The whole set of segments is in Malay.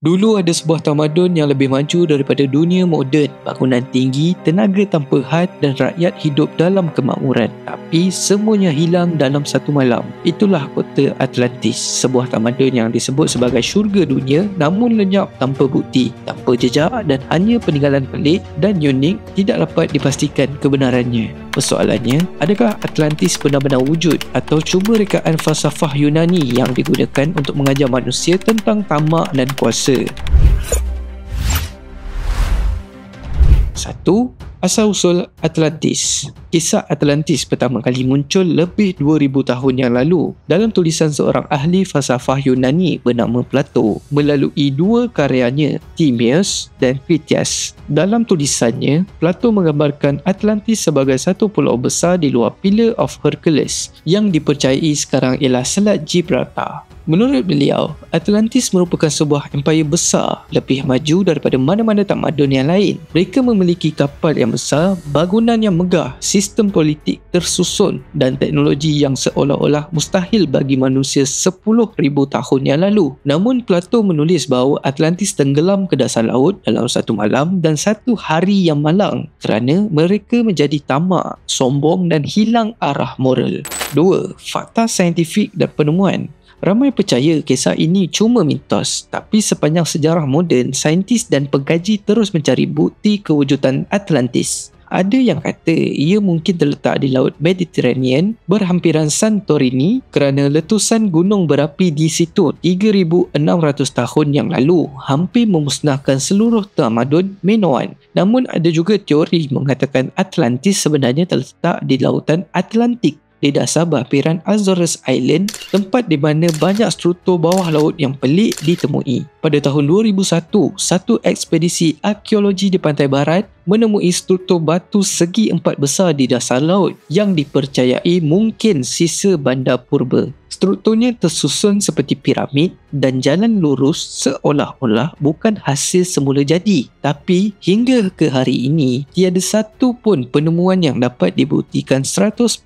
Dulu ada sebuah tamadun yang lebih maju daripada dunia moden, bangunan tinggi, tenaga tanpa had dan rakyat hidup dalam kemakmuran. Tapi semuanya hilang dalam satu malam. Itulah kota Atlantis, sebuah tamadun yang disebut sebagai syurga dunia namun lenyap tanpa bukti, tanpa jejak dan hanya peninggalan pelik dan unik tidak dapat dipastikan kebenarannya. Persoalannya, adakah Atlantis benar-benar wujud atau cuma rekaan falsafah Yunani yang digunakan untuk mengajar manusia tentang tamak dan kuasa? 1. Asal-usul Atlantis. Kisah Atlantis pertama kali muncul lebih 2000 tahun yang lalu dalam tulisan seorang ahli falsafah Yunani bernama Plato melalui dua karyanya, Timaeus dan Critias. Dalam tulisannya, Plato menggambarkan Atlantis sebagai satu pulau besar di luar Pillar of Hercules yang dipercayai sekarang ialah Selat Gibraltar. Menurut beliau, Atlantis merupakan sebuah empayar besar, lebih maju daripada mana-mana tamadun yang lain. Mereka memiliki kapal yang besar, bangunan yang megah, sistem politik tersusun dan teknologi yang seolah-olah mustahil bagi manusia 10,000 tahun yang lalu. Namun Plato menulis bahawa Atlantis tenggelam ke dasar laut dalam satu malam dan satu hari yang malang kerana mereka menjadi tamak, sombong dan hilang arah moral. 2. Fakta saintifik dan penemuan. Ramai percaya kisah ini cuma mitos, tapi sepanjang sejarah moden, saintis dan pengkaji terus mencari bukti kewujudan Atlantis. Ada yang kata ia mungkin terletak di Laut Mediterranean berhampiran Santorini kerana letusan gunung berapi di situ 3,600 tahun yang lalu hampir memusnahkan seluruh tamadun Minoan. Namun ada juga teori mengatakan Atlantis sebenarnya terletak di Lautan Atlantik di dasar berhampiran Azores Island, tempat di mana banyak struktur bawah laut yang pelik ditemui. Pada tahun 2001, satu ekspedisi arkeologi di pantai barat menemui struktur batu segi empat besar di dasar laut yang dipercayai mungkin sisa bandar purba. Strukturnya tersusun seperti piramid dan jalan lurus seolah-olah bukan hasil semula jadi. Tapi hingga ke hari ini, tiada satu pun penemuan yang dapat dibuktikan 100%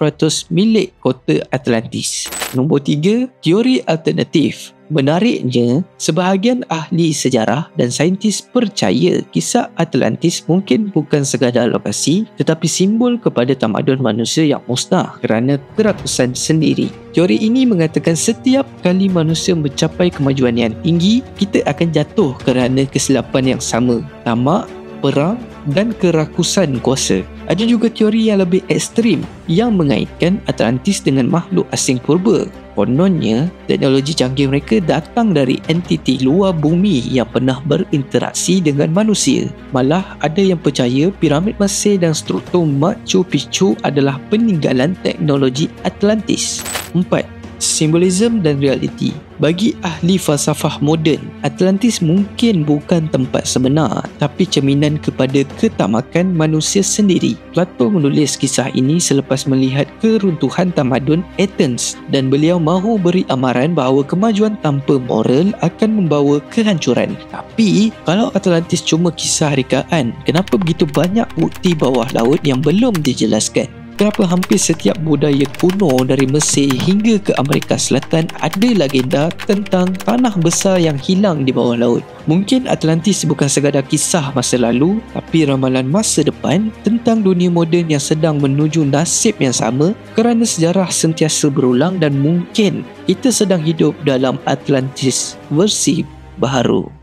milik kota Atlantis. Nombor 3. Teori alternatif. Menariknya, sebahagian ahli sejarah dan saintis percaya kisah Atlantis mungkin bukan sekadar lokasi tetapi simbol kepada tamadun manusia yang musnah kerana kerakusan sendiri. Teori ini mengatakan setiap kali manusia mencapai kemajuan yang tinggi, kita akan jatuh kerana kesilapan yang sama, tamak, perang dan kerakusan kuasa. Ada juga teori yang lebih ekstrim yang mengaitkan Atlantis dengan makhluk asing purba. Kononnya, teknologi canggih mereka datang dari entiti luar bumi yang pernah berinteraksi dengan manusia. Malah ada yang percaya piramid Mesir dan struktur Machu Picchu adalah peninggalan teknologi Atlantis. 4. Simbolisme dan realiti. Bagi ahli falsafah moden, Atlantis mungkin bukan tempat sebenar tapi cerminan kepada ketamakan manusia sendiri. Plato menulis kisah ini selepas melihat keruntuhan tamadun Athens dan beliau mahu beri amaran bahawa kemajuan tanpa moral akan membawa kehancuran. Tapi kalau Atlantis cuma kisah rekaan, kenapa begitu banyak bukti bawah laut yang belum dijelaskan? Kenapa hampir setiap budaya kuno dari Mesir hingga ke Amerika Selatan ada legenda tentang tanah besar yang hilang di bawah laut? Mungkin Atlantis bukan sekadar kisah masa lalu, tapi ramalan masa depan tentang dunia moden yang sedang menuju nasib yang sama kerana sejarah sentiasa berulang dan mungkin kita sedang hidup dalam Atlantis versi baharu.